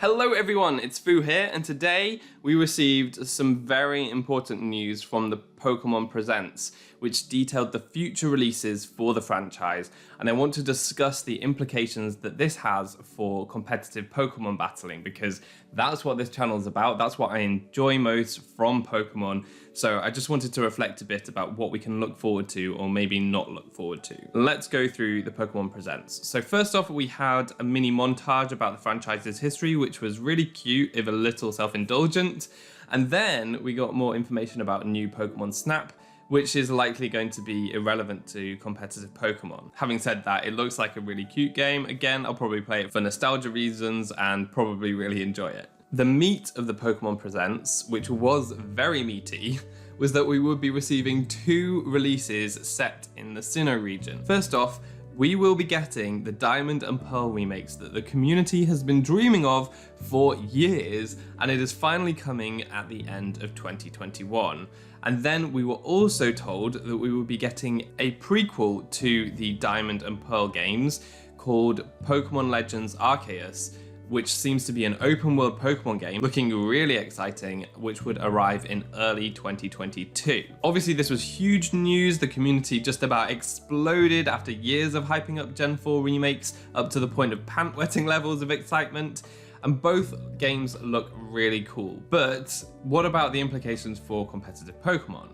Hello everyone, it's Foo here, and today we received some very important news from the Pokemon Presents, which detailed the future releases for the franchise, and I want to discuss the implications that this has for competitive Pokemon battling, because that's what this channel is about, that's what I enjoy most from Pokemon, so I just wanted to reflect a bit about what we can look forward to, or maybe not look forward to. Let's go through the Pokemon Presents. So first off, we had a mini montage about the franchise's history, which was really cute, if a little self-indulgent. And then we got more information about new Pokemon Snap, which is likely going to be irrelevant to competitive Pokemon. Having said that, it looks like a really cute game. Again, I'll probably play it for nostalgia reasons and probably really enjoy it. The meat of the Pokemon Presents, which was very meaty, was that we would be receiving 2 releases set in the Sinnoh region. First off, we will be getting the Diamond and Pearl remakes that the community has been dreaming of for years, and it is finally coming at the end of 2021. And then we were also told that we will be getting a prequel to the Diamond and Pearl games called Pokemon Legends Arceus, which seems to be an open world Pokemon game looking really exciting, which would arrive in early 2022. Obviously this was huge news, the community just about exploded after years of hyping up Gen 4 remakes up to the point of pant-wetting levels of excitement, and both games look really cool. But what about the implications for competitive Pokemon?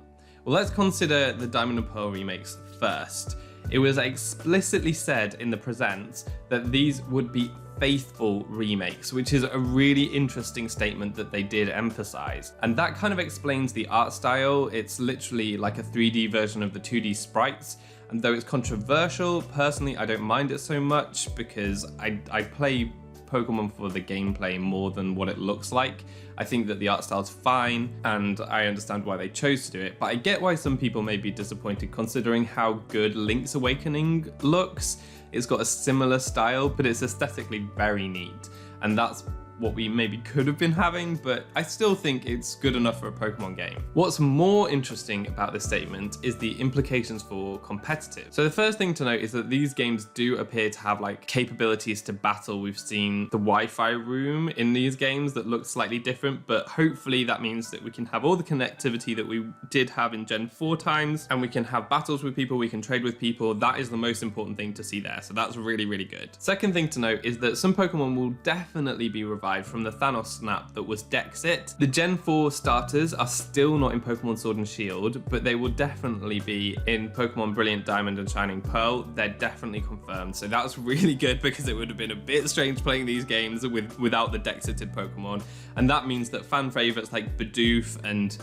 Well, let's consider the Diamond and Pearl remakes first. It was explicitly said in the Presents that these would be faithful remakes, which is a really interesting statement that they did emphasize. And that kind of explains the art style. It's literally like a 3D version of the 2D sprites. And though it's controversial, personally, I don't mind it so much because I play Pokemon for the gameplay more than what it looks like. I think that the art style's fine, and I understand why they chose to do it, but I get why some people may be disappointed considering how good Link's Awakening looks. It's got a similar style, but it's aesthetically very neat, and that's what we maybe could have been having, but I still think it's good enough for a Pokemon game. What's more interesting about this statement is the implications for competitive. So the first thing to note is that these games do appear to have like capabilities to battle. We've seen the Wi-Fi room in these games that looks slightly different, but hopefully that means that we can have all the connectivity that we did have in Gen 4 times, and we can have battles with people, we can trade with people. That is the most important thing to see there, so that's really, really good. Second thing to note is that some Pokemon will definitely be revived from the Thanos snap that was Dexit. The Gen 4 starters are still not in Pokemon Sword and Shield, but they will definitely be in Pokemon Brilliant Diamond and Shining Pearl. They're definitely confirmed, so that's really good because it would have been a bit strange playing these games without the Dexited Pokemon, and that means that fan favorites like Bidoof and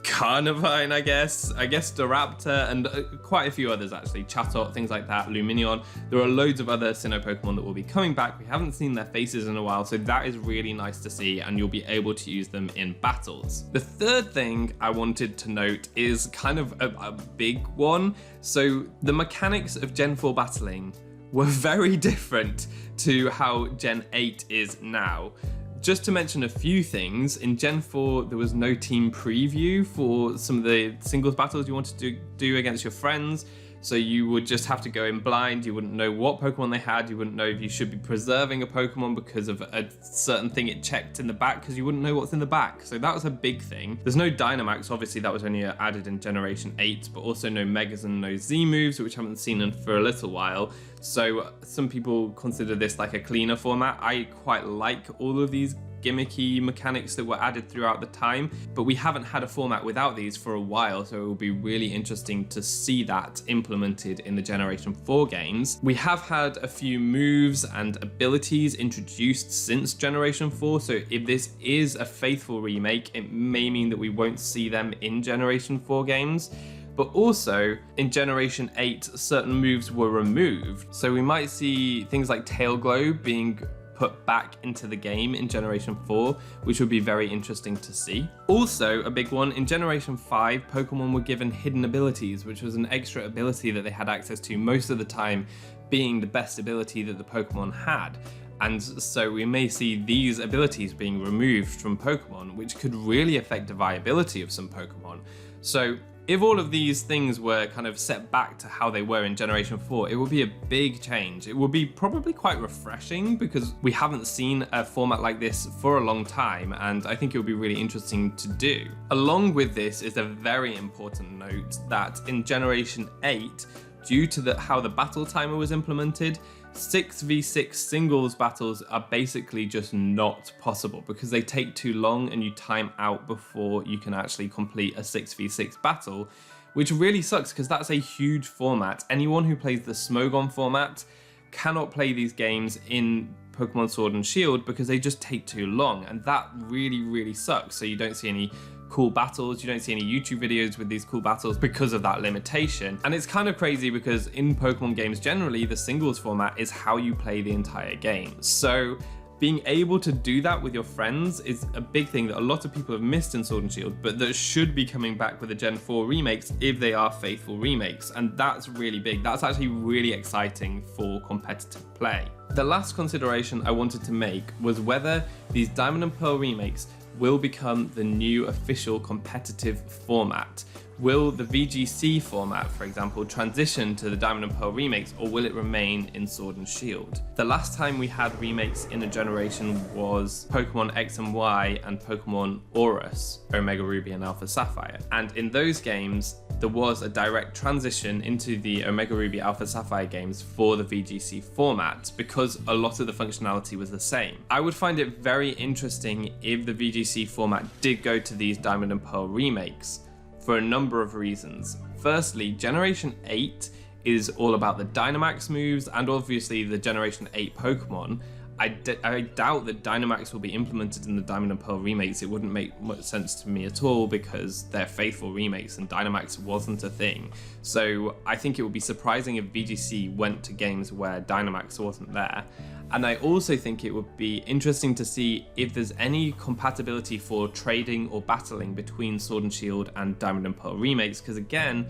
Carnivine, I guess Staraptor, and quite a few others actually, Chatot, things like that, Luminion. There are loads of other Sinnoh Pokemon that will be coming back. We haven't seen their faces in a while, so that is really nice to see, and you'll be able to use them in battles. The third thing I wanted to note is kind of a big one. So the mechanics of Gen 4 battling were very different to how Gen 8 is now. Just to mention a few things, in Gen 4 there was no team preview for some of the singles battles you wanted to do against your friends, so you would just have to go in blind. You wouldn't know what Pokemon they had, you wouldn't know if you should be preserving a Pokemon because of a certain thing it checked in the back, because you wouldn't know what's in the back, so that was a big thing. There's no Dynamax, obviously that was only added in Generation 8, but also no Megas and no Z moves, which I haven't seen for a little while. So some people consider this like a cleaner format. I quite like all of these gimmicky mechanics that were added throughout the time, but we haven't had a format without these for a while, so it will be really interesting to see that implemented in the Generation 4 games. We have had a few moves and abilities introduced since Generation 4, so if this is a faithful remake, it may mean that we won't see them in Generation 4 games. But also, in Generation 8, certain moves were removed. So we might see things like Tail Glow being put back into the game in Generation 4, which would be very interesting to see. Also, a big one, in Generation 5, Pokemon were given hidden abilities, which was an extra ability that they had access to most of the time, being the best ability that the Pokemon had. And so we may see these abilities being removed from Pokemon, which could really affect the viability of some Pokemon. So If all of these things were kind of set back to how they were in Generation 4, it would be a big change. It would be probably quite refreshing because we haven't seen a format like this for a long time, and I think it would be really interesting to do. Along with this is a very important note that in Generation 8, due to how the battle timer was implemented, 6v6 singles battles are basically just not possible because they take too long and you time out before you can actually complete a 6v6 battle, which really sucks because that's a huge format. Anyone who plays the Smogon format cannot play these games in Pokemon Sword and Shield because they just take too long, and that really sucks. So you don't see any cool battles, you don't see any YouTube videos with these cool battles because of that limitation. And it's kind of crazy because in Pokemon games generally, the singles format is how you play the entire game. So being able to do that with your friends is a big thing that a lot of people have missed in Sword and Shield, but that should be coming back with the Gen 4 remakes if they are faithful remakes. And that's really big. That's actually really exciting for competitive play. The last consideration I wanted to make was whether these Diamond and Pearl remakes will become the new official competitive format. Will the VGC format, for example, transition to the Diamond and Pearl remakes, or will it remain in Sword and Shield? The last time we had remakes in a generation was Pokemon X and Y and Pokemon Aurus, Omega Ruby and Alpha Sapphire. And in those games, there was a direct transition into the Omega Ruby Alpha Sapphire games for the VGC format because a lot of the functionality was the same. I would find it very interesting if the VGC format did go to these Diamond and Pearl remakes for a number of reasons. Firstly, Generation 8 is all about the Dynamax moves and obviously the Generation 8 Pokemon. I doubt that Dynamax will be implemented in the Diamond and Pearl remakes. It wouldn't make much sense to me at all because they're faithful remakes and Dynamax wasn't a thing. So I think it would be surprising if VGC went to games where Dynamax wasn't there. And I also think it would be interesting to see if there's any compatibility for trading or battling between Sword and Shield and Diamond and Pearl remakes, because again,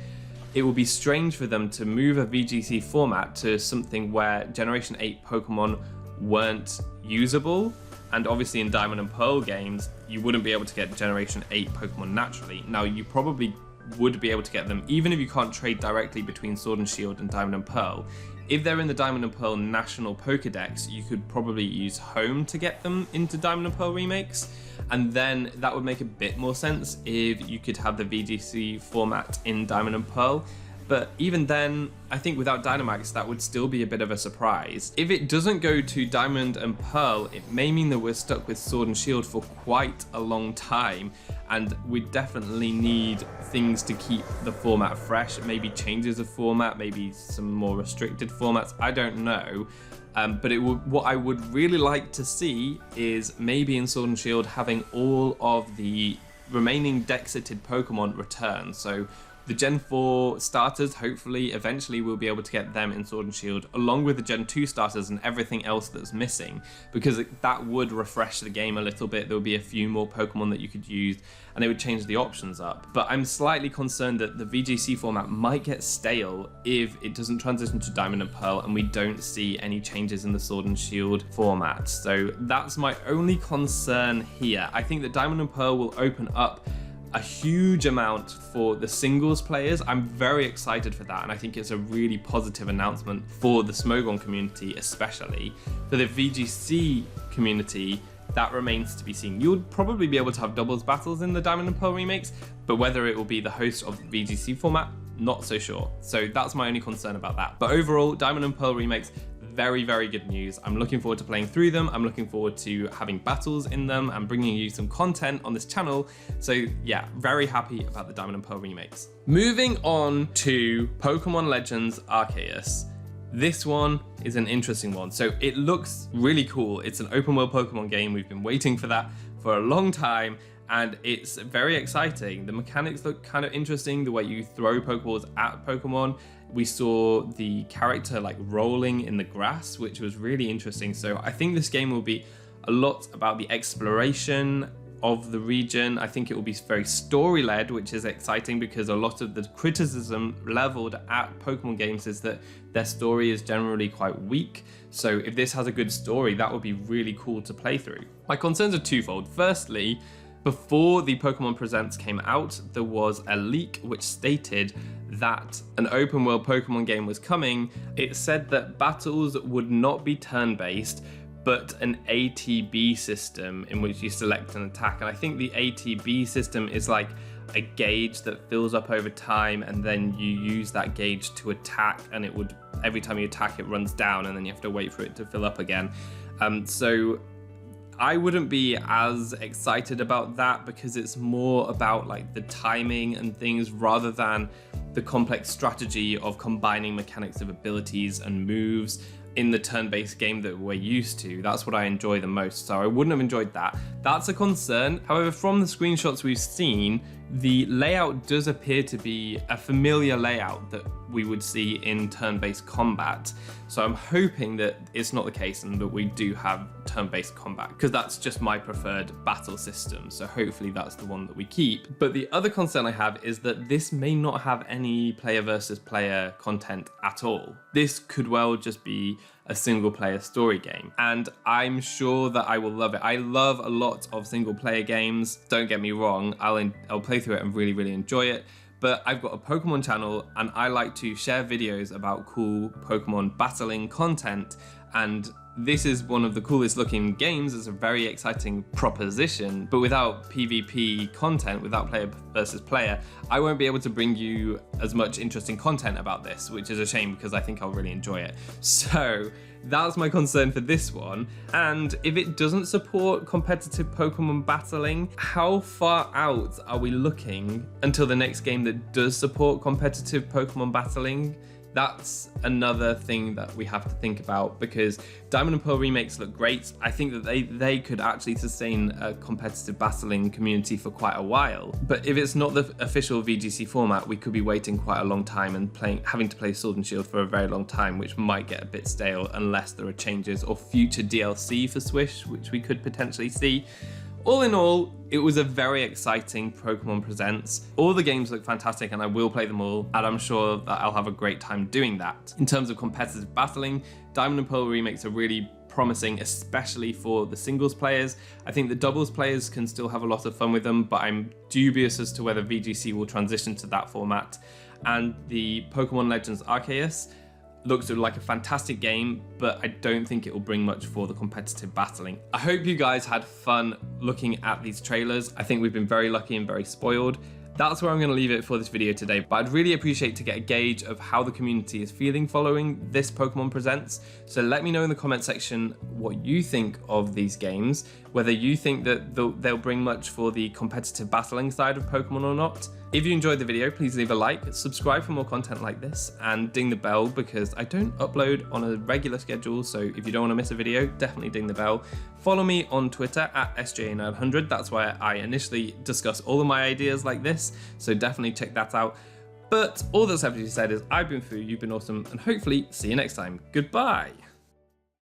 it would be strange for them to move a VGC format to something where Generation 8 Pokemon weren't usable, and obviously in Diamond and Pearl games you wouldn't be able to get Generation 8 Pokemon naturally. Now you probably would be able to get them even if you can't trade directly between Sword and Shield and Diamond and Pearl. If they're in the Diamond and Pearl National Pokedex, you could probably use Home to get them into Diamond and Pearl remakes, and then that would make a bit more sense if you could have the VGC format in Diamond and Pearl. But even then, I think without Dynamax, that would still be a bit of a surprise. If it doesn't go to Diamond and Pearl, it may mean that we're stuck with Sword and Shield for quite a long time, and we definitely need things to keep the format fresh, maybe changes of format, maybe some more restricted formats, I don't know. But what I would really like to see is maybe in Sword and Shield having all of the remaining Dexited Pokemon return. So the Gen 4 starters, hopefully, eventually we'll be able to get them in Sword and Shield, along with the Gen 2 starters and everything else that's missing, because that would refresh the game a little bit. There would be a few more Pokemon that you could use, and it would change the options up. But I'm slightly concerned that the VGC format might get stale if it doesn't transition to Diamond and Pearl and we don't see any changes in the Sword and Shield format. So that's my only concern here. I think that Diamond and Pearl will open up a huge amount for the singles players. I'm very excited for that, and I think it's a really positive announcement for the Smogon community, especially. For the VGC community, that remains to be seen. You'll probably be able to have doubles battles in the Diamond and Pearl remakes, but whether it will be the host of the VGC format, not so sure. So that's my only concern about that. But overall, Diamond and Pearl remakes, very good news. I'm looking forward to playing through them. I'm looking forward to having battles in them and bringing you some content on this channel. So yeah, very happy about the Diamond and Pearl remakes. Moving on to Pokemon Legends Arceus. This one is an interesting one. So it looks really cool. It's an open world Pokemon game. We've been waiting for that for a long time, and it's very exciting. The mechanics look kind of interesting, the way you throw Pokeballs at Pokemon. We saw the character like rolling in the grass, which was really interesting. So I think this game will be a lot about the exploration of the region. I think it will be very story-led, which is exciting because a lot of the criticism leveled at Pokemon games is that their story is generally quite weak. So if this has a good story, that would be really cool to play through. My concerns are twofold. Firstly, Before the Pokemon Presents came out, there was a leak which stated that an open world Pokemon game was coming. It said that battles would not be turn-based, but an ATB system in which you select an attack. And I think the ATB system is like a gauge that fills up over time, and then you use that gauge to attack, and it would, every time you attack, it runs down, and then you have to wait for it to fill up again. So I wouldn't be as excited about that, because it's more about like the timing and things rather than the complex strategy of combining mechanics of abilities and moves in the turn-based game that we're used to. That's what I enjoy the most, so I wouldn't have enjoyed that. That's a concern. However, from the screenshots we've seen, the layout does appear to be a familiar layout that we would see in turn-based combat. So I'm hoping that it's not the case and that we do have turn-based combat, because that's just my preferred battle system. So hopefully that's the one that we keep. But the other concern I have is that this may not have any player versus player content at all. This could well just be a single player story game, and I'm sure that I will love it. I love a lot of single player games, don't get me wrong. I'll play through it and really enjoy it, but I've got a Pokemon channel and I like to share videos about cool Pokemon battling content, and this is one of the coolest looking games. It's a very exciting proposition, but without PvP content, without player versus player, I won't be able to bring you as much interesting content about this, which is a shame because I think I'll really enjoy it. So that's my concern for this one. And if it doesn't support competitive Pokemon battling, how far out are we looking until the next game that does support competitive Pokemon battling? That's another thing that we have to think about, because Diamond and Pearl remakes look great. I think that they could actually sustain a competitive battling community for quite a while. But if it's not the official VGC format, we could be waiting quite a long time and having to play Sword and Shield for a very long time, which might get a bit stale unless there are changes or future DLC for Swish, which we could potentially see. All in all, it was a very exciting Pokemon Presents. All the games look fantastic and I will play them all, and I'm sure that I'll have a great time doing that. In terms of competitive battling, Diamond and Pearl remakes are really promising, especially for the singles players. I think the doubles players can still have a lot of fun with them, but I'm dubious as to whether VGC will transition to that format. And the Pokemon Legends Arceus looks like a fantastic game, but I don't think it will bring much for the competitive battling. I hope you guys had fun looking at these trailers. I think we've been very lucky and very spoiled. That's where I'm going to leave it for this video today, but I'd really appreciate to get a gauge of how the community is feeling following this Pokemon Presents. So let me know in the comment section what you think of these games, whether you think that they'll bring much for the competitive battling side of Pokemon or not. If you enjoyed the video, please leave a like, subscribe for more content like this, and ding the bell because I don't upload on a regular schedule, so if you don't want to miss a video, definitely ding the bell. Follow me on Twitter at SJA900, that's where I initially discuss all of my ideas like this, so definitely check that out. But all that's left to be said is I've been Foo, you've been awesome, and hopefully see you next time. Goodbye!